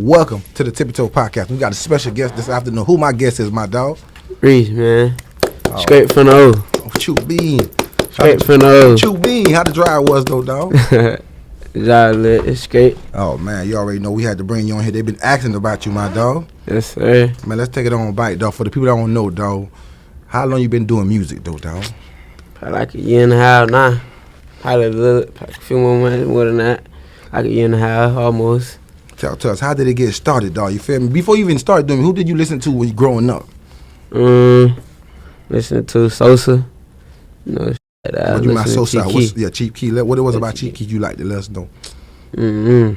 Welcome to the Tippie podcast. We got a special guest this afternoon. Who my guest is, my dog? Reese, man. Straight from the O. Chew bean. Straight from the O. Chew bean. How the drive was though, dog? Y'all lit. It's straight. Oh man, you already know we had to bring you on here. They've been asking about you, my dog. Yes, sir. Man, let's take it on bite, dog. For the people that don't know, dog, how long you been doing music, though, dog? Probably like a year and a half now. Probably a few more months, more than that. Like a year and a half, almost. Tell us, how did it get started, dog? You feel me? Before you even started doing it, who did you listen to when you growing up? Listening to Sosa. You know, What you my Sosa? Keef. Chief Keef. What it was about Chief Keef you like to let us know? I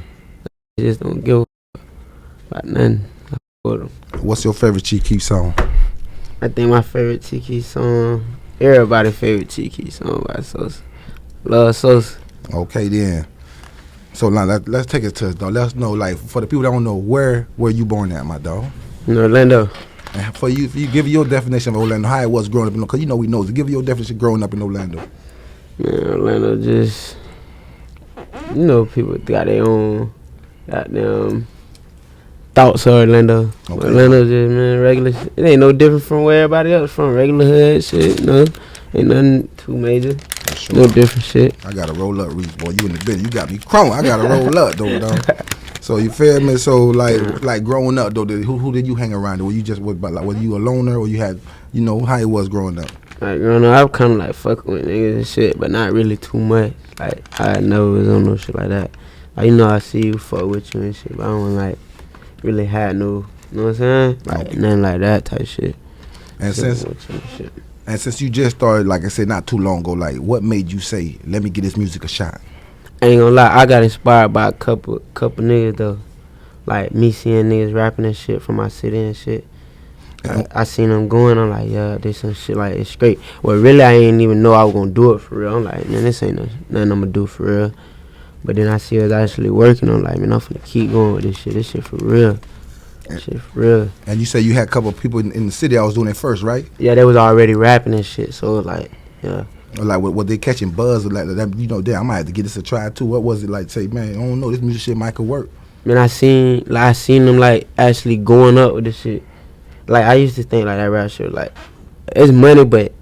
just don't give a about nothing. What's your favorite Chief Keef song? I think my favorite Chief Keef song, everybody's favorite Chief Keef song by Sosa. Love Sosa. Okay, then. So now let's take it to us, dog. Let us know, like, for the people that don't know, where were you born at, my dog? In Orlando. And for you, if you give your definition of Orlando, how it was growing up in Orlando, because you know we know it. Give your definition of growing up in Orlando. Man, Orlando just, you know, people got their own goddamn thoughts of Orlando. Okay. Orlando just, man, regular shit. It ain't no different from where everybody else from. Regular hood shit, you know. Ain't nothing too major. Sure. No different shit. I gotta roll up, Reese, boy. You in the business. You got me chrome. I gotta roll up, though, dog. So you feel me? So like growing up, though, who did you hang around? Were you just were you a loner, or you had, you know, how it was growing up? Like growing up, I was kind of like fucking with niggas and shit, but not really too much. Like I never was on no shit like that. Like, you know, I see you fuck with you and shit, but I don't like really had no, you know what I'm saying? Like okay. Nothing like that type shit. And since you just started, like I said, not too long ago, like what made you say, let me give this music a shot? I ain't gonna lie, I got inspired by a couple niggas though. Like me seeing niggas rapping and shit from my city and shit. I seen them going, I'm like, yeah, this some shit like it's straight. Well, really, I ain't even know I was gonna do it for real. I'm like, man, this ain't nothing I'm gonna do for real. But then I see us actually working. I'm like, man, I'm finna keep going with this shit. This shit for real. Shit for real. And you say you had a couple of people in the city that was doing it first, right? Yeah, they was already rapping and shit. So it was like, yeah. Like, were they catching buzz or like that? You know, damn, I might have to get this a try too. What was it like? Say, man, I don't know, this music shit might could work. Man, I seen them like actually going up with this shit. Like I used to think like that rap shit like it's money, but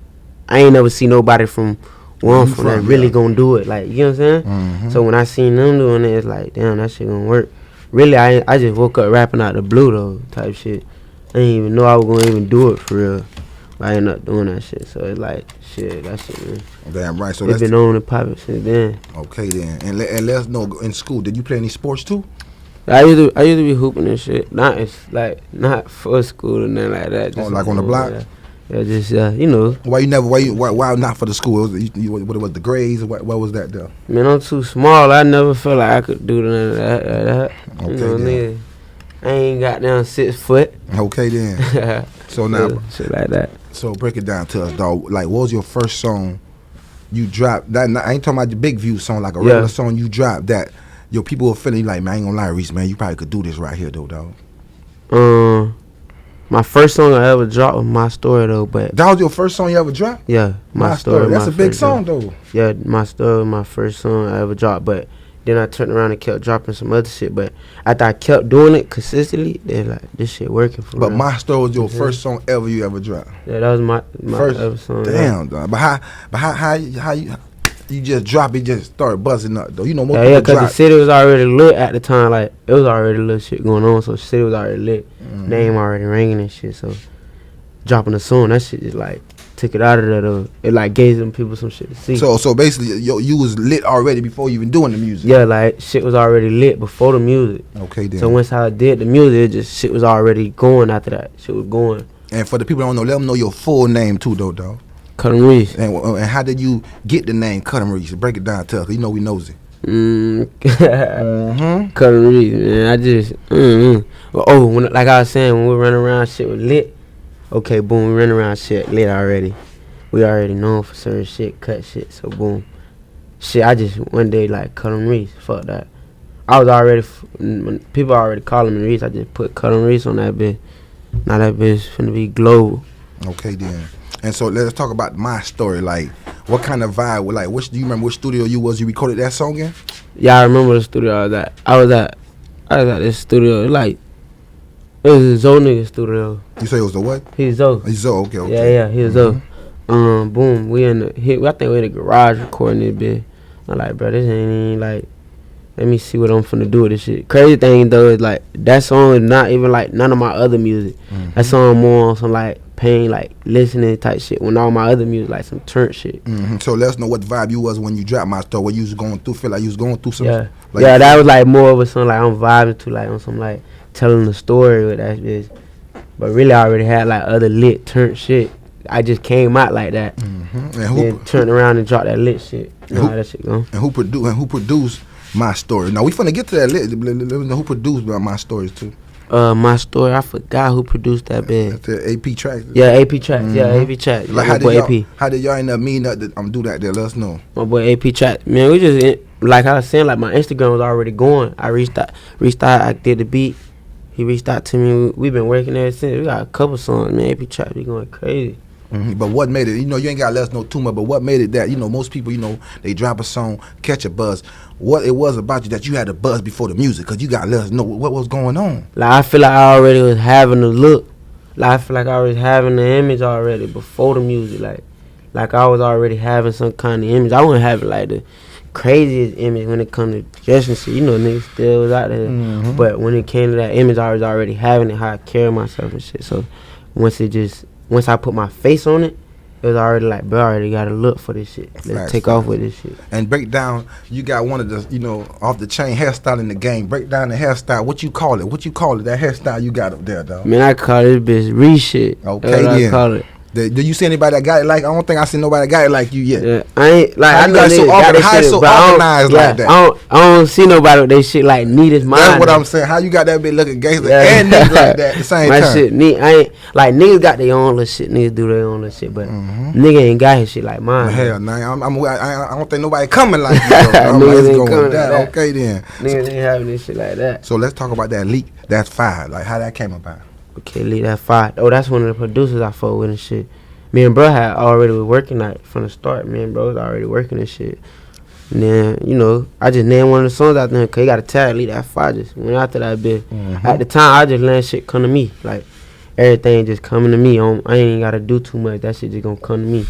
I ain't never seen nobody from that really gonna do it. Like, you know what I'm saying? Mm-hmm. So when I seen them doing it, it's like, damn, that shit gonna work. Really, I just woke up rapping out the blue though, type shit. I didn't even know I was gonna even do it for real. I ended up doing that shit, so it's like, shit, that shit, man. Damn right. So it's been on and popping since then. Okay then, and let us know, in school, did you play any sports too? I used to be hooping and shit. Not for school or nothing like that. Just like on the block? Yeah, just you know. Why not for the school? What was the grades? What was that though? Man, I'm too small. I never felt like I could do none of that. Okay, you know, nigga, I ain't got down 6 foot. Okay then. So now shit like that. So break it down to us, dog. Like, what was your first song you dropped? That I ain't talking about the big view song, like a regular song you dropped that your people were feeling like, man, I ain't gonna lie, Reese, man, you probably could do this right here though, dog. My first song I ever dropped was My Story though, but that was your first song you ever dropped? Yeah, My Story. That's a big song though. Yeah, My Story was my first song I ever dropped, but then I turned around and kept dropping some other shit. But after I kept doing it consistently, they're like, this shit working for me. But My Story was your first song you ever dropped? Yeah, that was my first ever song. Damn, dog. But how you just drop it, just start buzzing up though? You know, most people drop. Because the city was already lit at the time. Like, it was already little shit going on, so the city was already lit. Mm-hmm. Name already ringing and shit, so dropping a song, that shit just like took it out of there though. It like gave them people some shit to see. So basically, you was lit already before you even doing the music. Yeah, like shit was already lit before the music. Okay then. So once I did the music, it just shit was already going after that. Shit was going. And for the people that don't know, let them know your full name too though, dog. Kuttem Reese. And how did you get the name Kuttem Reese? Break it down to us. You know we knows it. Kuttem Reese, man. I just like I was saying, when we run around, shit was lit. Okay, boom, we run around, shit lit already. We already known for certain shit, cut shit. So boom, shit. I just one day like Kuttem Reese. Fuck that. I was already people already calling me Reese. I just put Kuttem Reese on that bitch. Now that bitch finna be global. Okay then. And so let's talk about My Story. Like, what kind of vibe? Like, do you remember which studio you recorded that song in? Yeah, I remember the studio I was at. I was at this studio. Like it was a Zoe nigga studio. You say it was the what? He's Zoe. He's Zoe. Okay. Yeah, he's Zoe. Boom. We in the I think we in the garage recording this bit. I'm like, bro, this ain't even like. Let me see what I'm finna do with this shit. Crazy thing though is like that song is not even like none of my other music. That song more on some like pain, like listening type shit. When all my other music like some turnt shit. So let us know what the vibe you was when you dropped My Story. What you was going through? Feel like you was going through some. Yeah, like, yeah. That was like more of a song like I'm vibing to, like on some like telling the story with that bitch. But really, I already had like other lit turnt shit. I just came out like that, and then turned around and dropped that lit shit. You know how that shit going. And who produced My Story? Now we finna get to that lit. Let me know who produced My Stories too. My Story. I forgot who produced that bit. The AP track. Yeah, AP track. Yeah, AP track. Like how did y'all end up meeting up to do that there? Let us know. My boy AP track. Man, we just like I was saying, like my Instagram was already going. I reached out. I did the beat. He reached out to me. We've been working ever since. We got a couple songs, man. AP track be going crazy. But what made it, you ain't got to let us know too much, but what made it that, most people, they drop a song, catch a buzz. What it was about you that you had a buzz before the music, because you got to let us know what was going on. Like, I feel like I already was having the look. Like, I feel like I was having the image already before the music. Like I was already having some kind of image. I wasn't having, like, the craziest image when it comes to dressing shit. Niggas still was out there. But when it came to that image, I was already having it, how I carry myself and shit. So, once I put my face on it, it was already like, bro, I already got to look for this shit. Let's take off with this shit. And break down, you got one of the, off the chain hairstyle in the game. Break down the hairstyle. What you call it? That hairstyle you got up there, dog. Man, I call this bitch Reese shit. Okay, then. I call it. Do you see anybody that got it like? I don't think I see nobody that got it like you yet. Yeah, I ain't like I know so organized like that. I don't see nobody with they shit like neat as mine. That's what I'm saying. How you got that bitch looking gangster and neat like that at the same time? My shit neat. I ain't like niggas got their own little shit. Niggas do their own little shit, but nigga ain't got his shit like mine. Hell, nah, I don't think nobody coming like you. Niggas ain't coming that. Okay then. Niggas ain't having this shit like that. So let's talk about that leak. That's fire. Like how that came about. Okay, leak that fire. Oh, that's one of the producers I fuck with and shit. Me and bro had already was working that from the start. Me and bro was already working and shit. And then, I just named one of the songs out there because he got a tag, Lead That Fire. Just went after that bit. At the time, I just let shit come to me. Like, everything just coming to me. I ain't got to do too much. That shit just going to come to me.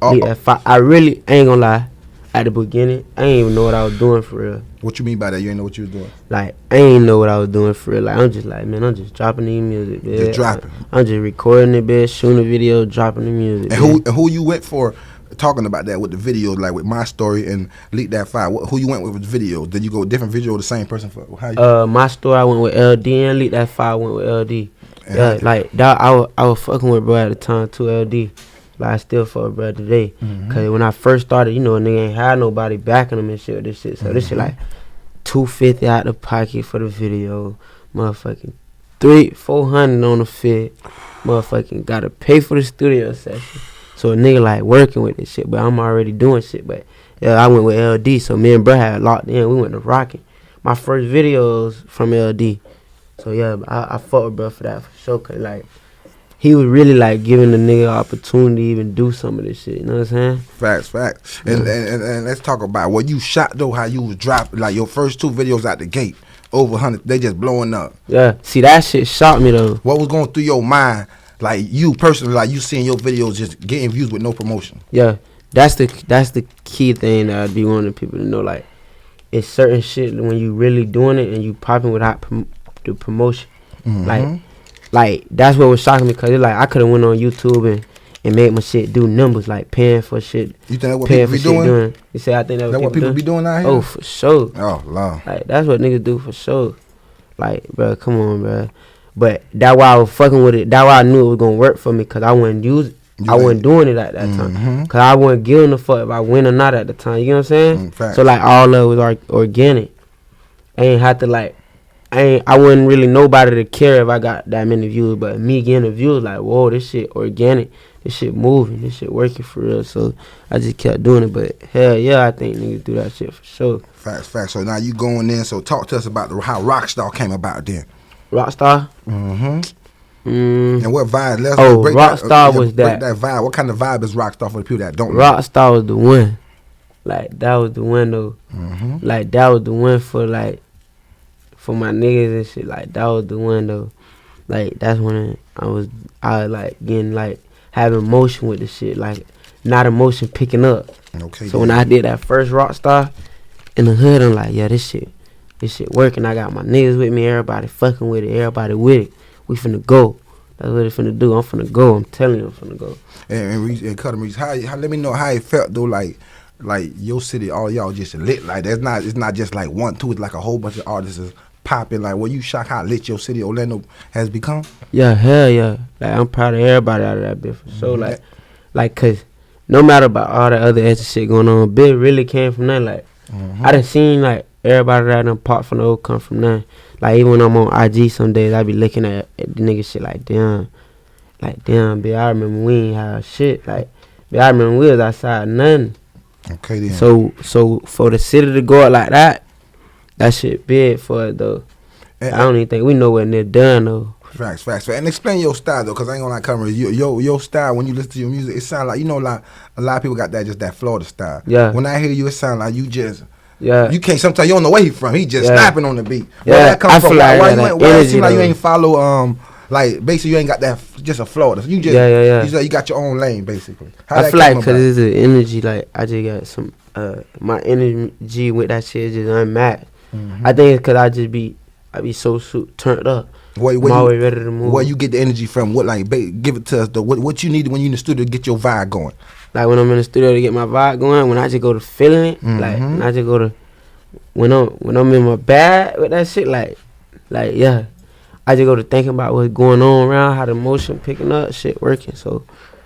Lead That Fire. I really ain't going to lie. At the beginning, I ain't even know what I was doing for real. What you mean by that? You ain't know what you was doing? Like, I ain't know what I was doing for real. Like, I'm just like, man, I'm just dropping the music, bitch. Just dropping. I'm just recording it, bitch, shooting the video, dropping the music. And who you went for talking about that with the videos, like with My Story and Leak That Fire? Who you went with the videos? Did you go different video or the same person? My Story, I went with LD, and Leak That Fire, I went with LD. Yeah, like, that, I was fucking with bro at the time, too, LD. Like, I still fuck with bro today. Because when I first started, a nigga ain't had nobody backing him and shit with this shit. So this shit like $250 out the pocket for the video. Motherfucking $400 on the fit. Motherfucking gotta pay for the studio session. So a nigga like working with this shit, but I'm already doing shit. But yeah, I went with LD. So me and bro had locked in. We went to rocking. My first videos from LD. So yeah, I fuck with bro for that for sure. Cause like, he was really like giving the nigga opportunity to even do some of this shit. You know what I'm saying? Facts. And let's talk about what you shot though. How you was dropping like your first 2 videos out the gate over 100. They just blowing up. Yeah. See, that shit shocked me though. What was going through your mind, like you personally, like you seeing your videos just getting views with no promotion? Yeah, that's the key thing that I'd be wanting people to know. Like, it's certain shit when you really doing it and you popping without the promotion. Like, that's what was shocking me, because it's like I could have went on YouTube and made my shit do numbers, like paying for shit. You think that's what people be doing? You say I think that's what people be doing out here? Oh, for sure. Oh, Lord. Like, that's what niggas do for sure. Like, bro, come on, bro. But that's why I was fucking with it. That's why I knew it was going to work for me, because I wasn't using it. I wasn't doing it at that time. Because I wasn't giving a fuck if I win or not at the time. You know what I'm saying? So, like, all of it was organic. I ain't have to, like, I wouldn't really nobody to care if I got that many views, but me getting the views, like, whoa, this shit organic, this shit moving, this shit working for real. So I just kept doing it. But hell yeah, I think niggas do that shit for sure. Facts. So now you going in. So talk to us about how Rockstar came about then. Rockstar. And what vibe? Let's break Rockstar was break that vibe. What kind of vibe is Rockstar for the people that don't know? Rockstar was the one. Like, that was the one though. Like, that was the one for for my niggas and shit. Like that was the one though. Like that's when I like getting like having motion with the shit. Like not emotion picking up. Okay. So when I did that first Rockstar in the hood, I'm like, yeah, this shit working. I got my niggas with me, everybody fucking with it, everybody with it. We finna go. That's what it finna do. I'm finna go. I'm telling you, I'm finna go. And Kuttem, Reese, how let me know how it felt though. Like your city, all y'all just lit. Like it's not just like 1, 2. It's like a whole bunch of artists is popping. Like, were you shocked how lit your city, Orlando, has become? Yeah, hell yeah. Like I'm proud of everybody out of that bit for sure. Like, cause no matter about all the other extra shit going on, Big really came from that. Like, I done seen like everybody that done pop from the old come from that. Like even when I'm on IG some days, I be looking at the nigga shit like damn, bitch, I remember we ain't have shit. Like, bitch, I remember we was outside nothing. Okay then. So for the city to go out like that shit big for it though. I don't even think we know what they're done though. Facts. And explain your style though, cause I ain't gonna like cover your style when you listen to your music. It sound like like a lot of people got that that Florida style. Yeah. When I hear you, it sound like you just. Yeah. You can't. Sometimes you don't know where he from. He just snapping on the beat. Yeah. Where that come I from? feel like Why it seem like you ain't follow like basically you ain't got that just a Florida. You just you got your own lane basically. I feel like cause it's the energy. Like I just got some my energy with that shit is just unmatched. I think it's cause I be so turned up. I'm always ready to move. Where you get the energy from? What like give it to us though. What you need when you in the studio to get your vibe going? Like when I'm in the studio to get my vibe going, when I just go to feeling it, like when I just go to when I'm in my bag with that shit, like yeah, I just go to thinking about what's going on around, how the motion picking up, shit working. So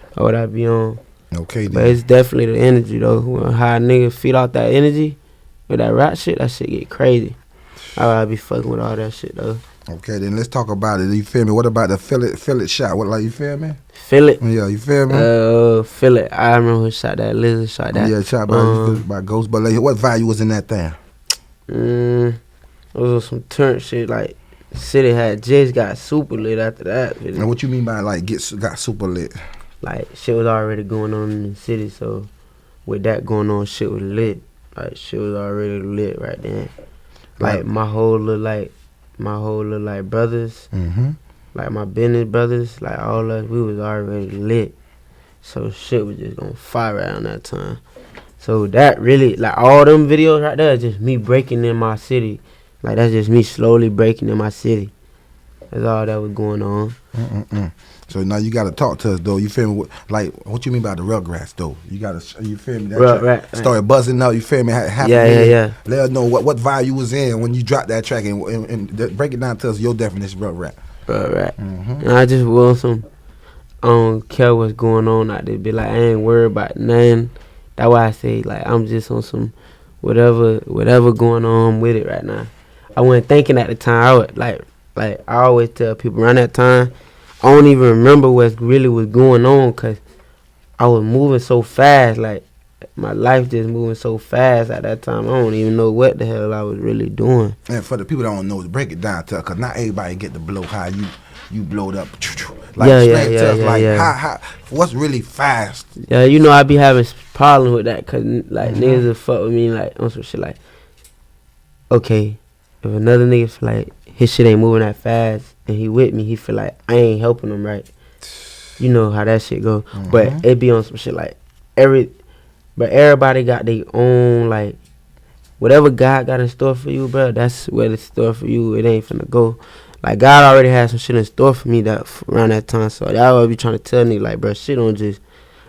that's what I be on. Okay, then. But it's definitely the energy though. How a nigga feed off that energy with that rap shit, that shit get crazy. I be fucking with all that shit though. Okay, then let's talk about it. You feel me? What about the feel it shot? What like you feel me? Feel it? Yeah, you feel me? Feel it. I remember who shot that. Lizard shot that. Yeah, shot by Ghost. But like, what value was in that thing? It was some turn shit. Like city had just got super lit after that. And what you mean by like got super lit? Like shit was already going on in the city, so with that going on, shit was lit. Like shit was already lit right then. Like my whole little brothers, like my business brothers, like all us, we was already lit. So shit was just gonna fire around that time. So that really, like all them videos right there, just me breaking in my city. Like that's just me slowly breaking in my city. That's all that was going on. So now you gotta talk to us though. You feel me? Like what you mean by the Rugrats though? You gotta, you feel me? That started buzzing out. You feel me? Yeah. Let us know what vibe you was in when you dropped that track and break it down to us your definition of Rugrat. And I just want some. I don't care what's going on out there. Be like I ain't worried about nothing. That's why I say like I'm just on some whatever going on with it right now. I wasn't thinking at the time. I would like I always tell people around that time. I don't even remember what really was going on because I was moving so fast. Like my life just moving so fast at that time. I don't even know what the hell I was really doing. And for the people that don't know, break it down to us, because not everybody get to blow how you blowed up. Like how what's really fast. Yeah, you know I be having problems with that because like niggas will fuck with me like on some shit like, okay, if another nigga feel like his shit ain't moving that fast and he with me, he feel like I ain't helping him right. You know how that shit go. But it be on some shit like but everybody got their own like whatever God got in store for you, bro. That's what it's store for you. It ain't finna go. Like God already had some shit in store for me that around that time. So I always be trying to tell me like, bro, shit don't just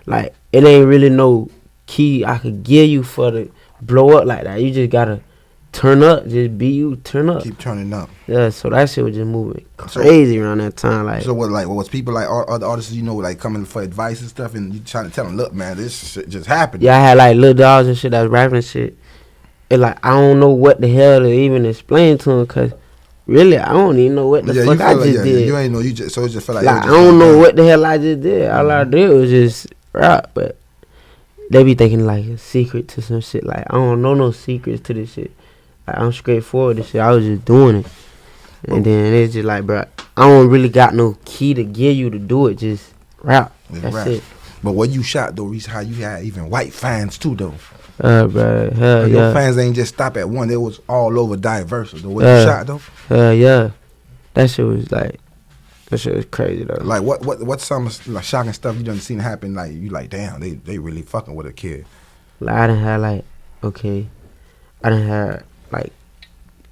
like it ain't really no key I could give you for the blow up like that. You just gotta turn up, just be you, turn up. Keep turning up. Yeah, so that shit was just moving crazy around that time. Like, so what was people like other artists, you know, like coming for advice and stuff, and you trying to tell them, look, man, this shit just happened. Yeah, I had like little dogs and shit that was rapping and shit. And like I don't know what the hell to even explain to them, cause really I don't even know what the fuck I just did. You ain't know, you just felt like I don't know what the hell I just did. All I did was just rap, but they be thinking like a secret to some shit. Like I don't know no secrets to this shit. Like, I'm straightforward this shit. I was just doing it. And then it's just like, bro, I don't really got no key to give you to do it. Just rap. That's it. But when you shot though, Reese, how you had even white fans too though. Bro, hell yeah. Your fans ain't just stop at one. They was all over diverse. The way you shot though. Hell yeah. That shit was crazy though. Like what some like shocking stuff you done seen happen? Like you like damn they really fucking with a kid. Like I done had like I done had like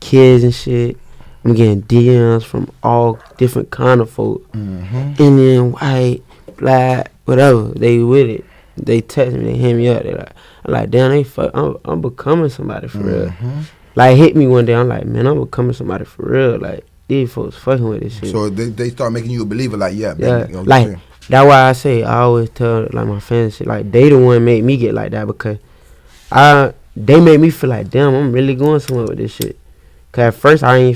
kids and shit. I'm getting DMs from all different kind of folk. Indian, white, black, whatever. They with it. They text me, they hit me up. They like damn, I'm becoming somebody for real. Like hit me one day. I'm like, man, I'm becoming somebody for real. Like these folks fucking with this shit. So they start making you a believer. Like yeah. Man, you know like that's why I say I always tell like my fans shit. Like they the one made me get like that because they made me feel like damn, I'm really going somewhere with this shit. Cause at first I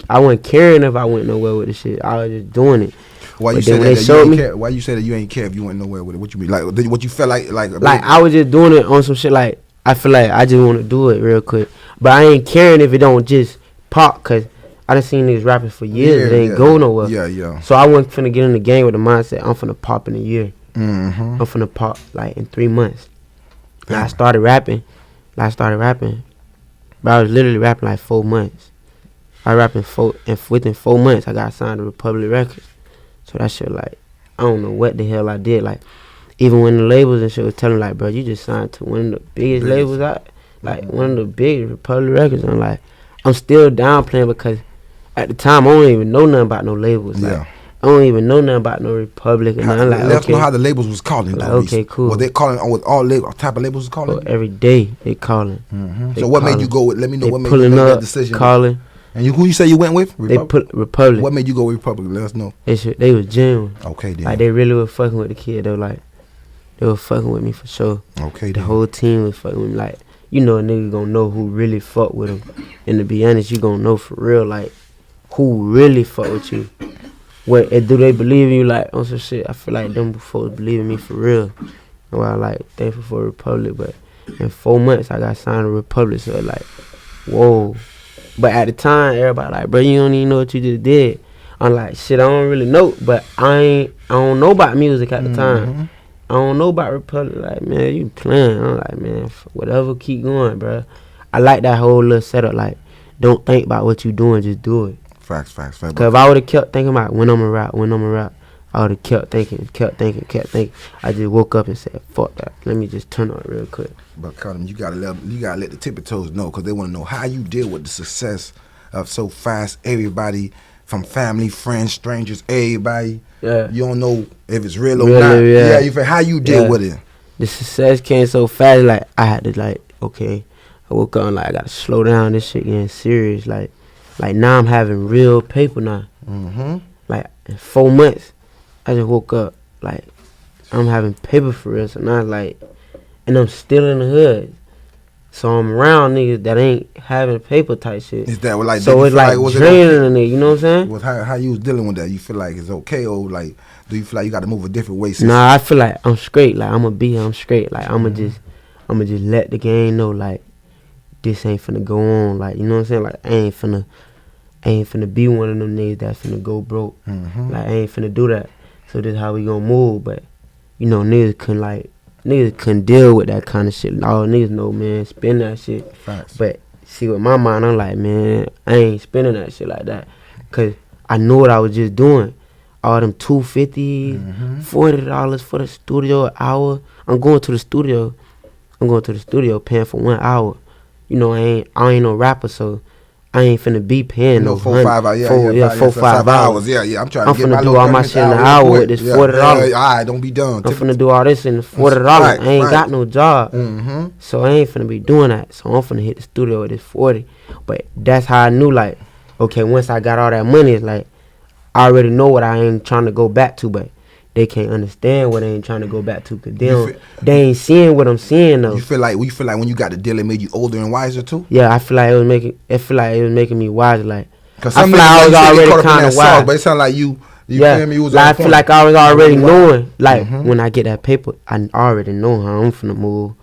wasn't caring if I went nowhere with this shit. I was just doing it. Why you say that you ain't care? Why you say that you ain't care if you went nowhere with it? What you mean? Like what you felt like I was just doing it on some shit. Like I feel like I just want to do it real quick, but I ain't caring if it don't just pop. Cause I done seen niggas rapping for years. They ain't go nowhere. Yeah. So I wasn't finna get in the game with the mindset I'm finna pop in a year. I'm finna pop like in 3 months. Now I started rapping. But I was literally rapping like 4 months. I rapping within 4 months I got signed to Republic Records. So that shit like I don't know what the hell I did. Like even when the labels and shit was telling like, bro, you just signed to one of the biggest labels out, like one of the biggest Republic Records. And like I'm still downplaying because at the time I don't even know nothing about no labels. Like, I don't even know nothing about no Republic. And I'm like, let's know how the labels was calling. Like, though, okay, cool. Well, they calling with all type of labels was calling. Every day they calling. So what made you go with? Let me know what made you make that decision. Calling. And who you say you went with? They put Republic. What made you go with Republic? Let us know. They was genuine. Okay, then. Like they really were fucking with the kid though. Like they were fucking with me for sure. Okay, the whole team was fucking with me. Like you know a nigga gonna know who really fuck with him. And to be honest, you gonna know for real like who really fuck with you. What do they believe in you like on some shit? I feel like them folks believe in me for real. And I like thankful for Republic, but in 4 months I got signed to Republic, so like, whoa. But at the time, everybody like, bro, you don't even know what you just did. I'm like, shit, I don't really know, but I don't know about music at the time. I don't know about Republic. Like, man, you playing. I'm like, man, whatever, keep going, bro. I like that whole little setup. Like, don't think about what you doing, just do it. Facts. Cause if I would have kept thinking about when I'ma rap, I would have kept thinking. I just woke up and said, fuck that. Let me just turn on it real quick. But Kuttem, you gotta let the tippy toes know, cause they want to know how you deal with the success of so fast. Everybody from family, friends, strangers, everybody. Yeah. You don't know if it's real or not. Yeah. You feel how you deal with it. The success came so fast. Like I had to like, okay. I woke up and like I gotta slow down. This shit getting serious. Like now I'm having real paper now. Like in 4 months, I just woke up like I'm having paper for real. So now like, and I'm still in the hood. So I'm around niggas that ain't having paper type shit. Is that like? So it's like draining a nigga. You know what I'm saying? Well, how you was dealing with that? You feel like it's okay, or like do you feel like you got to move a different way? Nah, I feel like I'm straight. Like I'm straight. Like I'ma just let the game know like this ain't finna go on. Like you know what I'm saying? Like I ain't finna be one of them niggas that finna go broke. Like I ain't finna do that. So this how we gonna move. But you know niggas couldn't deal with that kind of shit. All niggas know, man, spend that shit. Facts. But see, with my mind, I'm like, man, I ain't spending that shit like that. Cause I know what I was just doing. All them $250, $40 for the studio an hour. I'm going to the studio paying for 1 hour. You know, I ain't no rapper, so I ain't finna be paying no 4 5 hours. Yeah, 4 5 hours. Yeah. I'm trying to get finna do all my shit in an hour with this $40. All right, don't be done. I'm finna do all this in $40. I ain't got no job, so I ain't finna be doing that. So I'm finna hit the studio with this 40. But that's how I knew, like, okay, once I got all that money, it's like I already know what I ain't trying to go back to, but they can't understand what I ain't trying to go back to, cause they ain't seeing what I'm seeing though. You feel like when you got the deal, it made you older and wiser too. Yeah, I feel like it was making me wiser. Like, cause I feel like I was already kind of wise. But it sound like you yeah, feel me? You was like I feel like I was already knowing. Like when I get that paper, I already know how I'm finna move.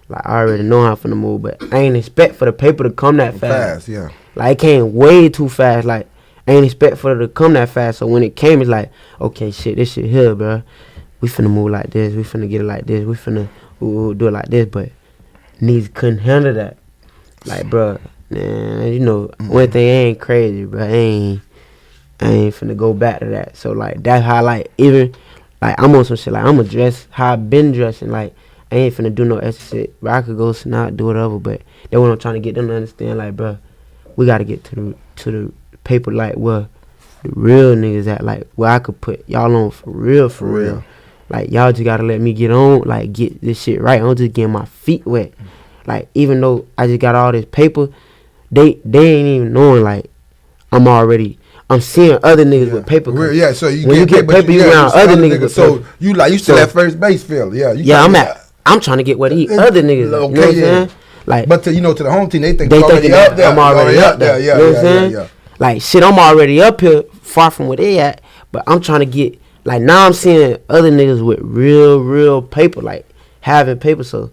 Like I already know how I'm finna move, but I ain't expect for the paper to come that fast. Yeah. Like it came way too fast. Like I ain't expect for it to come that fast. So when it came, it's like, okay, shit, this shit here, bro. We finna move like this. We finna get it like this. We finna do it like this. But niggas couldn't handle that. Like, bro, man, you know, one thing ain't crazy, bro. I ain't finna go back to that. So, like, that's how, like, even, like, I'm on some shit. Like, I'm going to dress how I been dressing. Like, I ain't finna do no extra shit. Bro, I could go snot, do whatever, but that's what I'm trying to get them to understand. Like, bro, we got to get to the paper, like, where the real niggas at. Like, where I could put y'all on for real. Like, y'all just got to let me get on, like, get this shit right. I'm just getting my feet wet. Like, even though I just got all this paper, they ain't even knowing, like, I'm seeing other niggas with paper. Yeah, so you when you get paper, you around other niggas. So you still at first base field. Yeah, I'm trying to get what these other niggas. Okay, you know what I'm saying? Like, but to the home team, they think already up there. I'm already up there. Yeah, you know what I'm saying? Yeah. Like, shit, I'm already up here, far from where they at. But I'm trying to get, like, now I'm seeing other niggas with real paper, like, having paper. So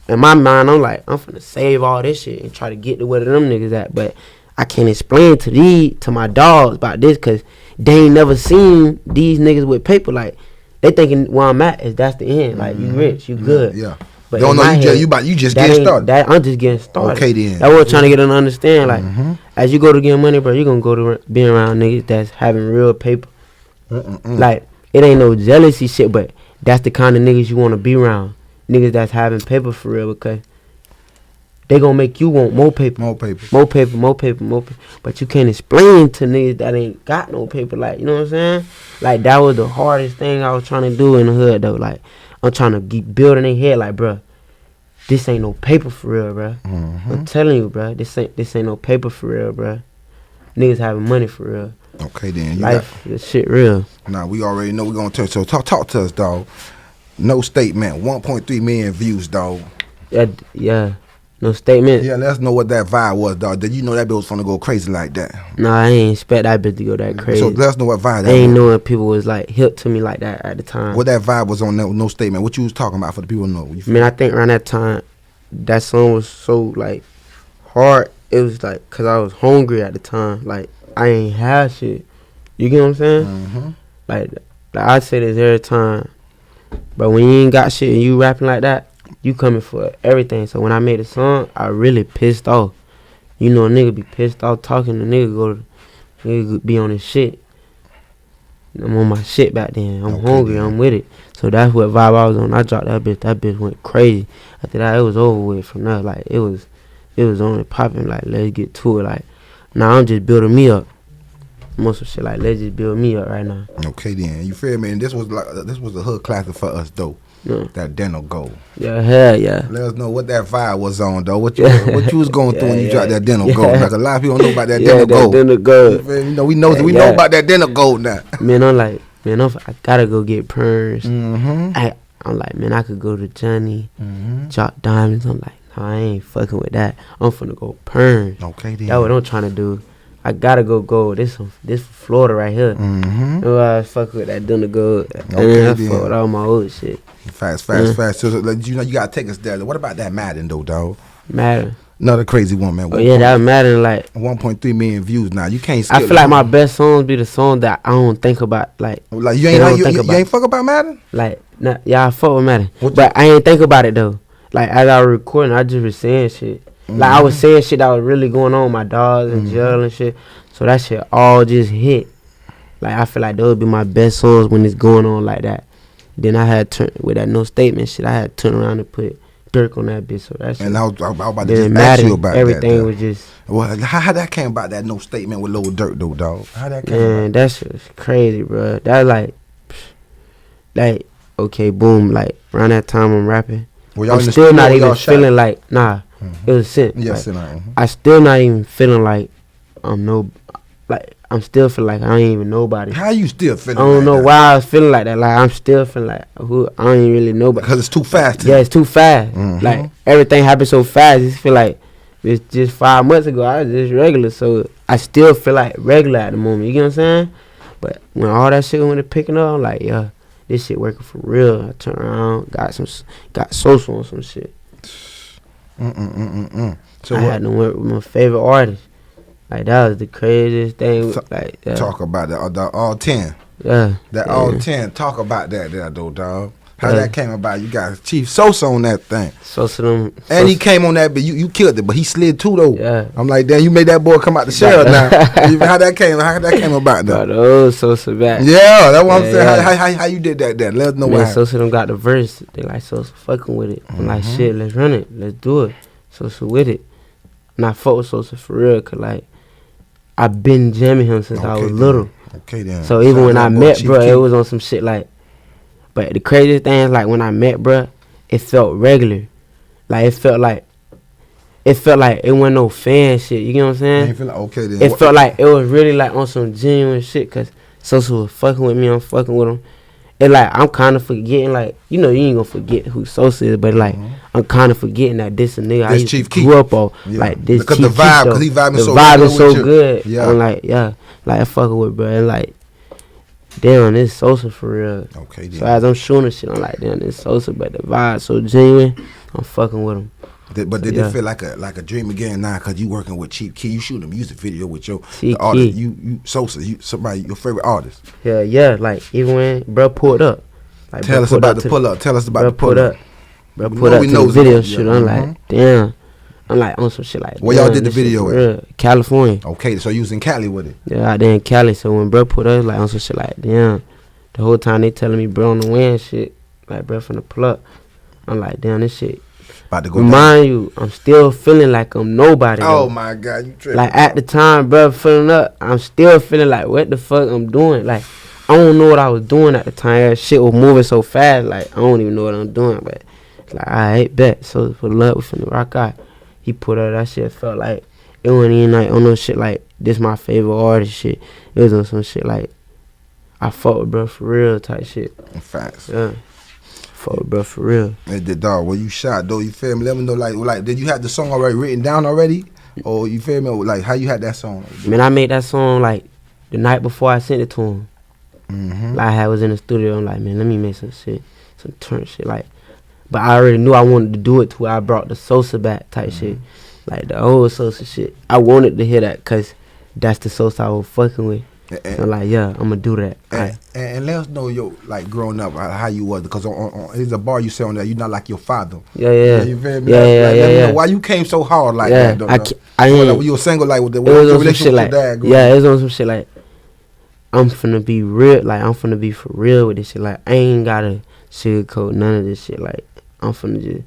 in my mind, I'm like, I'm finna save all this shit and try to get to where them niggas at. But I can't explain to my dogs about this because they ain't never seen these niggas with paper. Like, they thinking where I'm at is that's the end. Like, you rich, you good. Yeah. But don't know you just getting started. I'm just getting started. Okay then. That's what I'm trying to get them to understand. Like, as you go to get money, bro, you gonna go to being around niggas that's having real paper. Like, it ain't no jealousy shit, but that's the kind of niggas you want to be around. Niggas that's having paper for real, because they gonna make you want more paper. But you can't explain to niggas that ain't got no paper. Like, you know what I'm saying? Like, that was the hardest thing I was trying to do in the hood, though. Like, I'm trying to keep building their head, like, bro, this ain't no paper for real, bro. I'm telling you, bro, this ain't no paper for real, bro. Niggas having money for real. Okay, then. This shit real. Nah, we already know we're gonna touch. So talk to us, dog. No statement. 1.3 million views, dog. Yeah. No statement. Yeah, let us know what that vibe was, dog. Did you know that bitch was gonna go crazy like that? Nah, I ain't expect that bitch to go that crazy. So let us know what vibe that was. I ain't knowing people was like hip to me like that at the time. What that vibe was on no statement. What you was talking about for the people to know. Man, I think around that time, that song was so like hard. It was like, cause I was hungry at the time. Like, I ain't have shit. You get what I'm saying? Like I say this every time. But when you ain't got shit and you rapping like that, you coming for everything. So when I made a song, I really pissed off. You know, a nigga be pissed off talking. The nigga be on his shit. I'm on my shit back then. I'm hungry. I'm with it. So that's what vibe I was on. I dropped that bitch. That bitch went crazy. After that, it was over with from there. Like, it was on and popping. Like, let's get to it. Like, now I'm just building me up. Most of shit, like, let's just build me up right now. Okay then, you feel me? And this was a hood classic for us though. Yeah. That dental gold. Yeah, hell yeah. Let us know what that vibe was on though. What you was going through when you dropped that dental gold. Like, a lot of people don't know about that dental gold. Dental gold. You know, we know about that dental gold now. Man, I'm like, I gotta go get perms. I'm like, man, I could go to Johnny, drop diamonds. I'm like, no, I ain't fucking with that. I'm finna go perms. Okay then. That's what I'm trying to do. I gotta go gold. This for Florida right here. I fuck with that dental gold. Okay, I fuck with all my old shit. Fast. So, you know, you gotta take us there. What about that Madden though, dog? Madden. Another crazy one, man. Oh yeah, that Madden, like 1.3 million views now. You can't skip. I feel like my best songs be the song that I don't think about. Like you ain't fuck about Madden? Like, nah, yeah, I fuck with Madden. But I ain't think about it though. Like, as I was recording, I just was saying shit. Like, I was saying shit that was really going on with my dogs in jail and shit. So that shit all just hit. Like, I feel like those would be my best songs when it's going on like that. Then I had with that no statement shit, I had to turn around and put Durk on that bitch. So that shit. And I was about to just ask you about everything that. Everything was just. Well, how that came about that no statement with Lil Durk though, dog? How that came about? Man, that shit was crazy, bro. That like, okay, boom. Like, around that time I'm rapping. Well, I'm still not even feeling like, nah. It was sin. Yes, like, I still not even feeling like I'm still feeling like I ain't even nobody. How you still feeling? I don't know why I was feeling like that. Like, I'm still feeling like I ain't really nobody. Because it's too fast. Yeah, it's too fast. Like, everything happened so fast. It feel like it's just 5 months ago I was just regular. So I still feel like regular at the moment. You get what I'm saying? But when all that shit went to picking up, I'm like, yeah, this shit working for real. I turned around, got social on some shit. So I had to work with my favorite artist. Like, that was the craziest thing. Talk about that. All 10. Yeah. All 10. Talk about that there, though, dog. How that came about? You got Chief Sosa on that thing. And he came on that, but you killed it. But he slid too though. Yeah. I'm like, damn, you made that boy come out the shell now. How that came about though? Got the old Sosa back. Yeah, that's what I'm saying. Yeah. How you did that? Then let us know why. Sosa them got the verse. They like Sosa fucking with it. I'm like, shit, let's run it. Let's do it. Sosa with it. And I fuck with Sosa for real, cause like I've been jamming him since I was little. Okay then. So even when I met, bro, it was on some shit like. But the craziest thing is like when I met, bro, it felt regular. Like it felt like it wasn't no fan shit. You get what I'm saying? You feel like, okay then. It felt like it was really like on some genuine shit. Cause Sosa was fucking with me. I'm fucking with him. And like I'm kind of forgetting, like you ain't gonna forget who Sosa is, but like I'm kind of forgetting that this a nigga I used to grew up on. Yeah. Like this because Chief the vibe, Keef, cause he vibing the so vibe good. is so good. Yeah. I'm like I fucking with bro. And like damn, this Sosa for real. Okay then. So as I'm shooting shit, I'm like damn, this Sosa, but the vibe so genuine. I'm fucking with him. But did it feel like a dream again now? Cause you working with Chief Keef, you shooting a music video with your the artist, you Sosa, somebody your favorite artist. Yeah. Like even when bro pulled up, like tell us about the pull up. Tell us about the pull up. Bro pulled up to the video shoot. I'm like damn. I'm like on some shit like where y'all did the video at? California. Okay, so you was in Cali with it. Yeah, out there in Cali. So when bro put us like on some shit like damn, the whole time they telling me bro on the way and shit, like bro from the plug. I'm like damn, this shit. About to go Remind you, I'm still feeling like I'm nobody. Oh though. my God, you tripping. Like at the time, bro, feeling up, I'm still feeling like what the fuck I'm doing. Like I don't know what I was doing at the time. That shit was moving so fast. Like I don't even know what I'm doing. But like I ain't bet. So for love, we finna rock out. He put out that shit. Felt like it wasn't even like on no shit like this my favorite artist shit. It was on some shit like I fuck with bro for real type shit. Facts. Yeah. Fuck with bro for real. And the dog, when you shot though, you feel me? Let me know like did you have the song already written down already? Or you feel me? Like how you had that song? Man, I made that song like the night before I sent it to him. Like I was in the studio. I'm like, man, let me make some shit, some turn shit. Like, but I already knew I wanted to do it to where I brought the Sosa back type shit, like the old Sosa shit. I wanted to hear that because that's the Sosa I was fucking with. So I'm like, yeah, I'm gonna do that. And let us know your like growing up how you was, because on there's a bar you say on there, you're not like your father. Yeah. You feel me? Yeah. Let me know why you came so hard like that. Though, I ain't. You were single like with the relationship with your dad. Yeah, it was on some shit like I'm finna be real. Like I'm finna be for real with this shit. Like I ain't gotta sugarcoat none of this shit. Like I'm finna just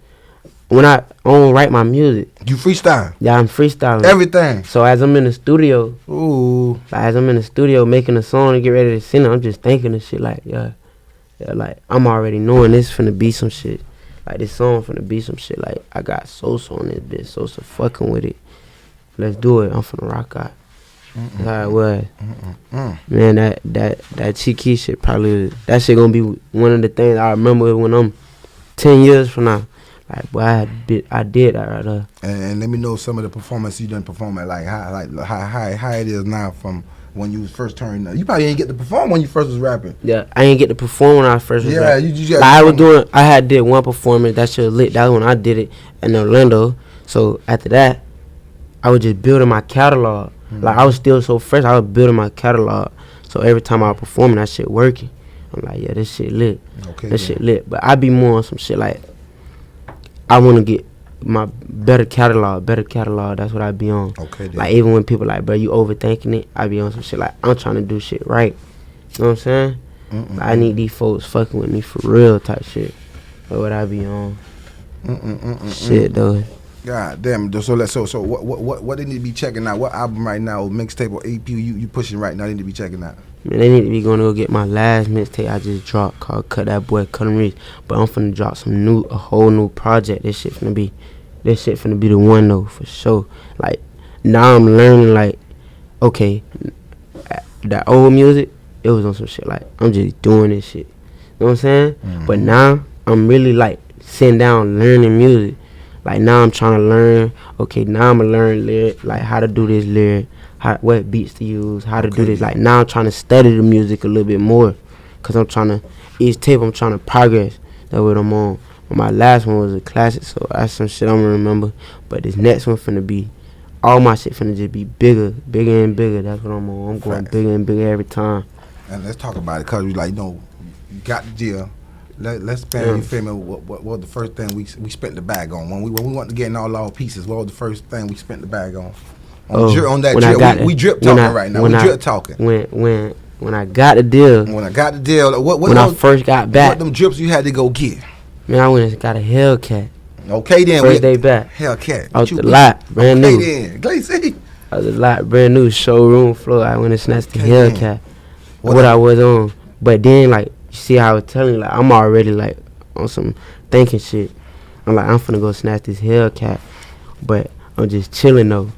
when I don't write my music. You freestyle? Yeah, I'm freestyling everything. So as I'm in the studio, making a song and get ready to sing it, I'm just thinking of shit like like I'm already knowing this finna be some shit. Like this song finna be some shit. Like I got Sosa on this bitch, Sosa fucking with it. Let's do it. I'm finna rock out. That's how it was. Man, that Chief shit probably that shit gonna be one of the things I remember when I'm 10 years from now. Like, boy, I did that right there. And let me know some of the performance you done perform at, like how it is now from when you first turned. You probably ain't get to perform when you first was rapping. Yeah, I ain't get to perform when I first was rapping. You like I did one performance that shit was lit. That was when I did it in Orlando. So after that, I was just building my catalog. Like I was still so fresh. I was building my catalog. So every time I was performing, that shit working. I'm like, yeah, this shit lit. Okay, this shit lit. But I be more on some shit like I want to get my better catalog. That's what I be on. Okay, like even when people like, bro, you overthinking it, I be on some shit like I'm trying to do shit right. You know what I'm saying? Like, I need these folks fucking with me for real type shit. That's what I be on. Shit though. God damn. So what they need to be checking out? What album right now, or mixtape or EP you pushing right now? They need to be checking out. Man, they need to be going to go get my last mixtape I just dropped called Cut That Boy Kuttem Reese. But I'm finna drop a whole new project. This shit finna be the one though for sure. Like now I'm learning like, okay, that old music, it was on some shit like I'm just doing this shit. You know what I'm saying? But now I'm really like sitting down learning music. Like now I'm trying to learn. Okay, now I'm gonna learn lyric, like how to do this lyric, what beats to use, how to do this. Like now I'm trying to study the music a little bit more, cause each tape I'm trying to progress. That's what I'm on. But my last one was a classic, so that's some shit I'm gonna remember. But this next one finna be, all my shit finna just be bigger and bigger. That's what I'm on. I'm going bigger and bigger every time. And let's talk about it, cause you got the deal. let's spend. You feel me? What was the first thing we spent the bag on when we went to getting all our pieces? What was the first thing we spent the bag on? On that drip, we drip talking right now. We drip talking. When I got the deal. When I got the deal, when I first got back, what them drips you had to go get? Man, I went and got a Hellcat. Okay then. First day back. Hellcat. Out the lot, brand new. Okay then. Glacy. Out the lot, brand new, showroom floor. I went and snatched the Hellcat. What I was on. But then, like, you see how I was telling you, like, I'm already, like, on some thinking shit. I'm like, I'm finna go snatch this Hellcat. But I'm just chilling, though.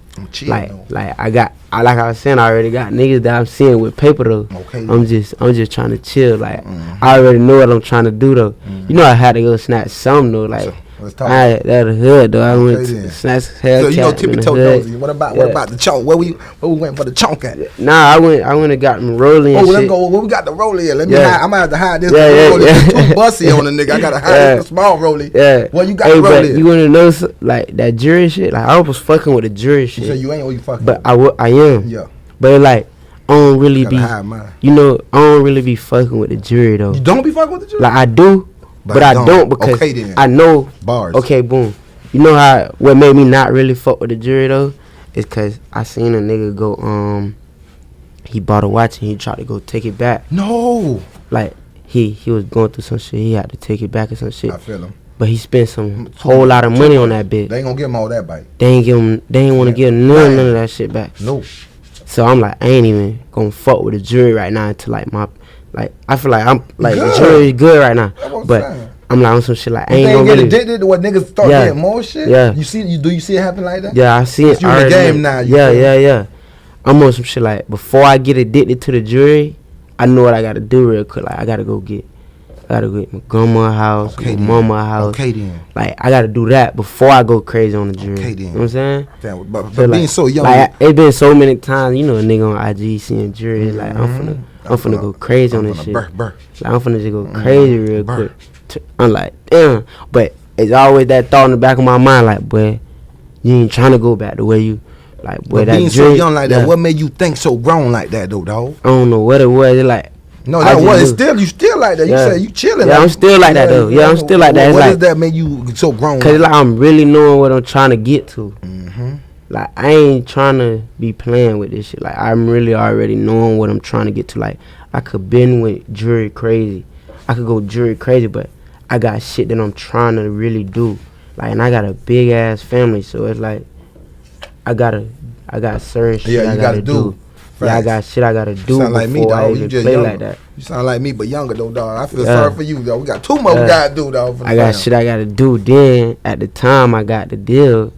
Like I was saying, I already got niggas that I'm seeing with paper though. Okay. I'm just trying to chill. Like I already know what I'm trying to do though. You know I had to go snatch some though. Like that the hood though. I went to snatch Hellcat. So you know Tippie told nosy. What about the chonk? Where we went for the chonk at? Nah, I went and got them rolling. Oh, let's go. Where we got the rolling at? Let me hide. I'm gonna have to hide this. Too bussy on the nigga. I gotta hide this small rolling. Yeah. Well, you got the rolling. You wanna know like that jury shit? Like I was fucking with the jury shit. So you ain't what you fucking. But I am. Yeah. But like I don't really be. I don't really be fucking with the jury though. You don't be fucking with the jury? Like I do. But I don't because I know bars. Okay, boom. You know what made me not really fuck with the jury though is because I seen a nigga go he bought a watch and he tried to go take it back. No. Like he was going through some shit. He had to take it back or some shit. I feel him. But he spent some whole lot of money on that bitch. They ain't gonna give him all that back. They ain't want to give none of that shit back. No. So I'm like, I ain't even gonna fuck with the jury right now until like I feel like I'm like good. The jury is good right now, but I'm like on some shit like I ain't gonna get addicted to what niggas start getting more shit. Yeah, do you see it happen like that? Yeah, I see it. You in the game now. Yeah. I'm on some shit like before I get addicted to the jury, I know what I gotta do real quick. Like I gotta get my grandma's house, my mama's house. Okay then. Like I gotta do that before I go crazy on the jury. Okay then. You know what I'm saying? But being like, so young, like it's been so many times. You know, a nigga on IG seeing jury. Like I'm finna go crazy on this shit. Like I'm finna just go crazy real quick. I'm like, damn. But it's always that thought in the back of my mind, like, boy, you ain't trying to go back the way you, like, boy, that being so young like that, what made you think so grown like that, though, dog? I don't know what it was. It like, no, that was you still like that. You said you chilling. Yeah, I'm still like that though. Yeah, I'm still like that. What does that make you so grown? Cause like I'm really knowing what I'm trying to get to. Like I ain't trying to be playing with this shit. Like I'm really already knowing what I'm trying to get to. Like I could been with jury crazy. I could go jury crazy, but I got shit that I'm trying to really do. Like, and I got a big ass family, so it's like I got certain shit I gotta do. Yeah, I got shit I gotta do before like me, dog. I even play younger. Like that. You sound like me, but younger though, dog. I feel sorry for you, though. We got too much we gotta do, dog. I got shit I gotta do. Then at the time I got the deal,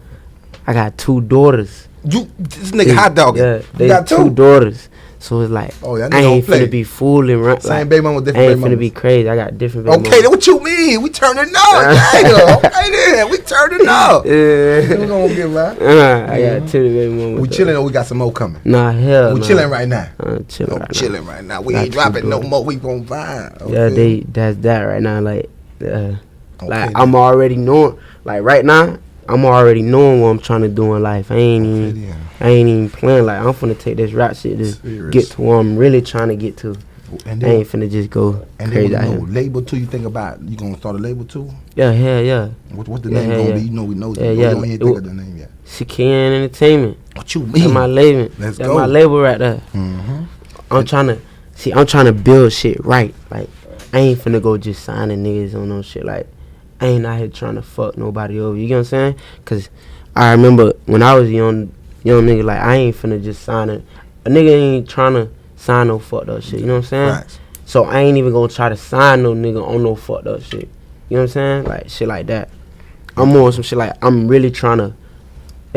I got 2 daughters. This nigga hot dog. Yeah, they got 2 daughters. So it's like, I ain't finna be fooling. Same baby mama, different baby mama. I ain't finna be crazy. I got different baby Okay, then what you mean? We turning up. Okay then, we turning up. Yeah. We gonna get right. I got 2 baby mama. We chilling or we got some more coming? Nah, hell We chilling right now. Chilling right now. We ain't dropping no more. We gonna vibe. Okay. Yeah, that's that right now. Like I'm already knowing. Like right now, I'm already knowing what I'm trying to do in life. I ain't even playing. Like I'm finna take this rap shit to get to where I'm really trying to get to. And then, I ain't finna just go crazy out here. Label too? You think about you gonna start a label too? Yeah, hell yeah. What's the name gonna be? You know we know. You don't even think of the name yet. Sikian Entertainment. What you mean? That's my label. Let's go. That's my label right there. I'm trying to build shit right. Like I ain't finna go just signing niggas on no shit. Like I ain't out here trying to fuck nobody over. You get what I'm saying? Cause I remember when I was a young nigga, like I ain't finna just sign it. A nigga ain't trying to sign no fucked up shit. You know what I'm saying? Right. So I ain't even gonna try to sign no nigga on no fucked up shit. You know what I'm saying? Like shit like that. I'm on some shit like I'm really trying to.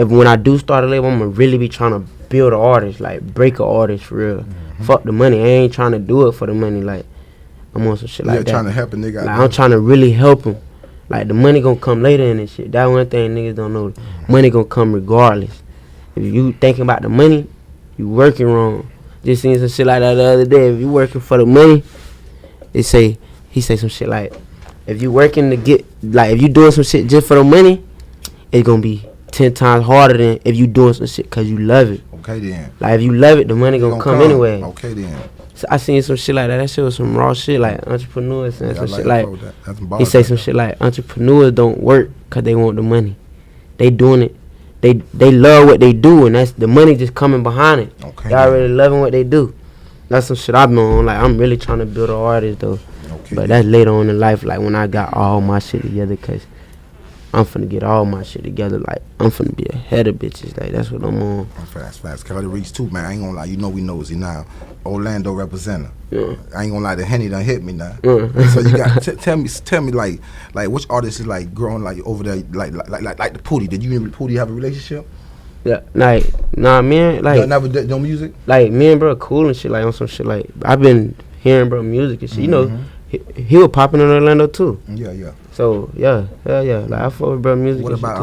When I do start a label, I'm gonna really be trying to build an artist, like break an artist for real. Fuck the money. I ain't trying to do it for the money. Like I'm on some shit like that. You're trying to help a nigga out. Like I'm trying to really help him. Like the money gonna come later in this shit. That one thing niggas don't know. Money gonna come regardless. If you thinking about the money, you working wrong. Just seen some shit like that the other day. If you working for the money, he say some shit like, if you working to get, like if you doing some shit just for the money, it's gonna be 10 times harder than if you doing some shit cause you love it. Okay then. Like if you love it, the money gonna come anyway. Okay then. So I seen some shit like that. That shit was some raw shit, like entrepreneurs and some shit like. He say some shit like entrepreneurs don't work cause they want the money. They doing it. They love what they do, and that's the money just coming behind it. Okay. They already loving what they do. That's some shit I've been on. Like I'm really trying to build an artist though. Okay. But that's later on in life, like when I got all my shit together, cause I'm finna get all my shit together. Like I'm finna be ahead of bitches. Like that's what I'm on. Fast. Cause the Reese too, man. I ain't gonna lie. You know we nosy now. Orlando representative. Yeah. I ain't gonna lie. The Henny done hit me now. Yeah. So you got tell me like which artist is like growing like over there like the Pootie. Did you and Pootie have a relationship? Yeah, like nah, man. Like you never did no music. Like me and bro cool and shit. Like on some shit. Like I've been hearing bro music and shit. You know, he was popping in Orlando too. Yeah. So yeah, hell yeah. Like I fuck with bro music. What about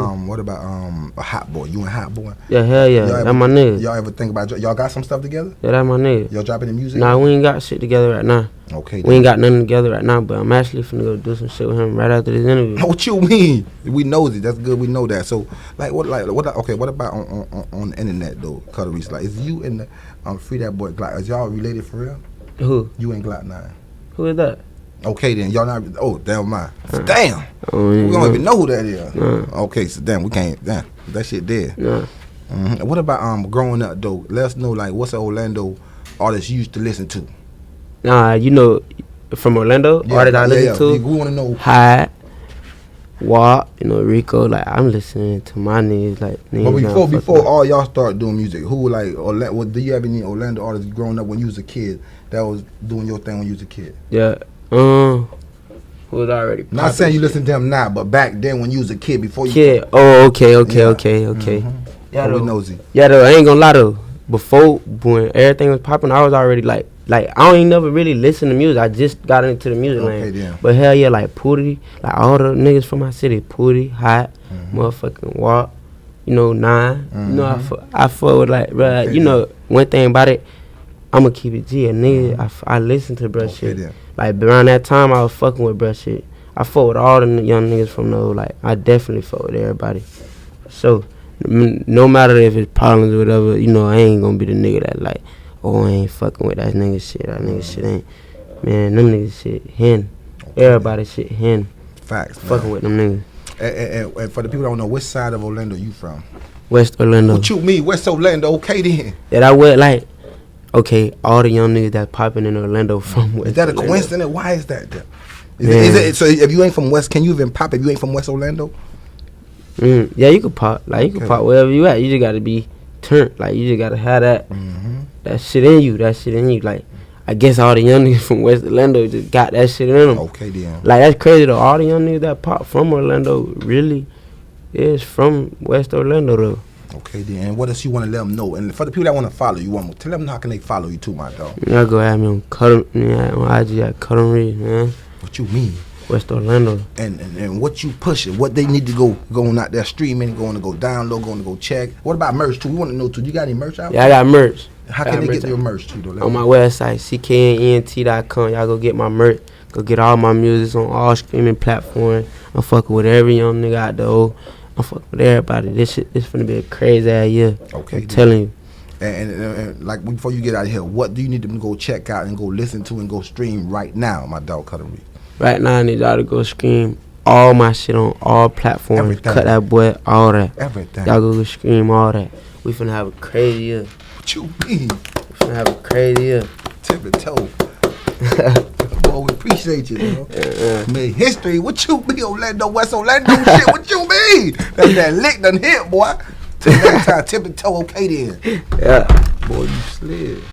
a Hot Boy? You and Hot Boy? Yeah, hell yeah. That's my nigga. Y'all ever think about y'all got some stuff together? Yeah, that's my nigga. Y'all dropping the music? Nah, we ain't got shit together right now. Okay. We ain't got nothing together right now, but I'm actually finna go do some shit with him right after this interview. What you mean? We know it. That's good. We know that. So what? Okay. What about on the internet though? Reese, like is you and the Free That Boy Glock? Is y'all related for real? Who? You and Glock 9. Who is that? Okay then, y'all not. Oh damn, mine. Damn. Oh, We don't even know who that is. Okay, so damn, we can't. Damn, that shit dead. Nah. What about growing up though? Let us know like what's an Orlando artist you used to listen to? Nah, you know, from Orlando, artist I listen to. We want to know. High, Walk, you know, Rico. Like I'm listening to my niggas. Like, but before all y'all start doing music, who like Orlando? Do you have any Orlando artists growing up when you was a kid that was doing your thing when you was a kid? Yeah. Who was already popping. Not saying you listen to them now, but back then when you was a kid, before you. Kid. Oh, okay. Yeah, we nosy. Yeah, though, I ain't gonna lie though. Before when everything was popping, I was already like I don't even never really listen to music. I just got into the music lane. Yeah. But hell yeah, like Pootie, like all the niggas from my city, Pootie, Hot, motherfucking Walk, you know, 9. You know, I fuck with like, bruh, Okay, you know, one thing about it, I'ma keep it G. A nigga, I listen to bruh shit. Yeah. Like around that time, I was fucking with bruh shit. I fuck with all the young niggas from those. Like I definitely fuck with everybody. So no matter if it's problems or whatever, you know, I ain't gonna be the nigga that like, oh, I ain't fucking with that nigga shit. That nigga shit ain't. Man, them niggas shit hen. Everybody shit hen. Facts. Fucking with them niggas. And for the people that don't know, which side of Orlando you from? West Orlando. What you mean, West Orlando? Okay then. That I would like. Okay, all the young niggas that popping in Orlando from West. Is that a Orlando. coincidence? Why is that? Is it so? If you ain't from West, can you even pop if you ain't from West Orlando? Yeah, you could pop. Like you could pop wherever you at. You just gotta be turned. Like you just gotta have that that shit in you. That shit in you. Like I guess all the young niggas from West Orlando just got that shit in them. Okay then. Like that's crazy though. All the young niggas that pop from Orlando really is from West Orlando though. Okay then. And what else you want to let them know? And for the people that want to follow you, tell them how can they follow you too, my dog. Y'all go at me on Kuttem, on IG at Kuttem Reese, man. What you mean? West Orlando. And what you pushing? What they need to going out there streaming, going to go download, going to go check. What about merch too? We want to know too. You got any merch out? Yeah, I got merch. How can they get your merch too though? On my website, cknent.com. Y'all go get my merch. Go get all my music on all streaming platforms. I'm fucking with every young nigga out there. I'm fucking with everybody. This finna be a crazy ass year. Okay. I'm telling you. And like before you get out of here, what do you need them to go check out and go listen to and go stream right now, my dog Kuttem Reese? Right now, I need y'all to go stream all my shit on all platforms. Everything. Cut That Boy, all that. Everything. Y'all go stream all that. We finna have a crazy year. What you mean? We finna have a crazy year. Tippie toe. Boy, we appreciate you, bro. Made history. What you mean, Orlando, West Orlando shit? What you mean? That lick done hit, boy. Till next time, Tippie toe, okay then. Yeah. Boy, you slid.